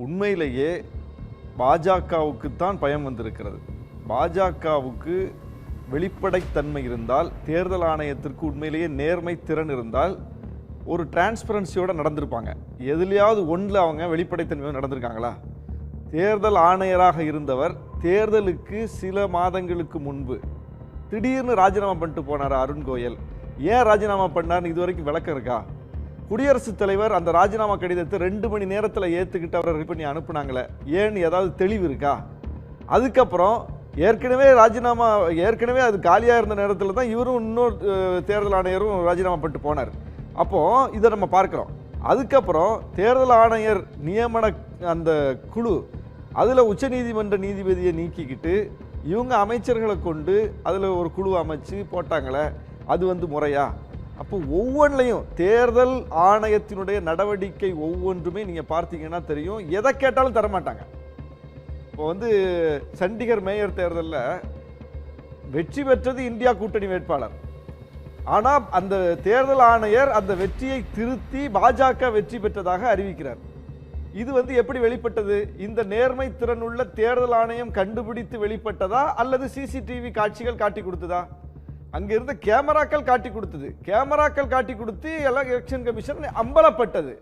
உண்மையிலேயே பாஜகவுக்கு தான் பயம் வந்திருக்கிறது. பாஜகவுக்கு வெளிப்படைத்தன்மை இருந்தால், தேர்தல் ஆணையத்திற்கு உண்மையிலேயே நேர்மை திறன் இருந்தால் ஒரு டிரான்ஸ்பரன்சியோட நடந்திருப்பாங்க. எதுலையாவது ஒன்றில் அவங்க வெளிப்படைத்தன்மையோடு நடந்திருக்காங்களா? தேர்தல் ஆணையராக இருந்தவர் தேர்தலுக்கு சில மாதங்களுக்கு முன்பு திடீர்னு ராஜினாமா பண்ணிட்டு போனார் அருண் கோயல். ஏன் ராஜினாமா பண்ணார்னு இதுவரைக்கும் விளக்கம் இருக்கா? குடியரசுத் தலைவர் அந்த ராஜினாமா கடிதத்தை 2 மணி நேரத்தில் ஏற்றுக்கிட்டு அவரை பண்ணி அனுப்புனாங்களே, ஏன்னு ஏதாவது தெளிவு இருக்கா? அதுக்கப்புறம் ஏற்கனவே அது காலியாக இருந்த நேரத்தில் தான் இவரும் இன்னொரு தேர்தல் ஆணையரும் ராஜினாமா பண்ணிட்டு போனார். அப்போது இதை நம்ம பார்க்குறோம். அதுக்கப்புறம் தேர்தல் ஆணையர் நியமன அந்த குழு அதில் உச்சநீதிமன்ற நீதிபதியை நீக்கிக்கிட்டு இவங்க அமைச்சர்களை கொண்டு அதில் ஒரு குழு அமைச்சு போட்டாங்களே, அது முறையா? அப்போ ஒவ்வொன்றிலையும் தேர்தல் ஆணையத்தினுடைய நடவடிக்கை ஒவ்வொன்றுமே நீங்கள் பார்த்தீங்கன்னா தெரியும், எதை கேட்டாலும் தரமாட்டாங்க. இப்போ சண்டிகர் மேயர் தேர்தலில் வெற்றி பெற்றது இந்தியா கூட்டணி வேட்பாளர். ஆனால் அந்த தேர்தல் ஆணையர் அந்த வெற்றியை திருத்தி பாஜக வெற்றி பெற்றதாக அறிவிக்கிறார். இது எப்படி வெளிப்பட்டது? இந்த நேர்மை திறனுள்ள தேர்தல் ஆணையம் கண்டுபிடித்து வெளிப்பட்டதா, அல்லது சிசிடிவி காட்சிகள் காட்டி கொடுத்ததா? அங்க இருந்த கேமராக்கள் காட்டி கொடுத்தது. கேமராக்கள் காட்டி கொடுத்து எலெக்ஷன் கமிஷன் அம்பலப்பட்டது.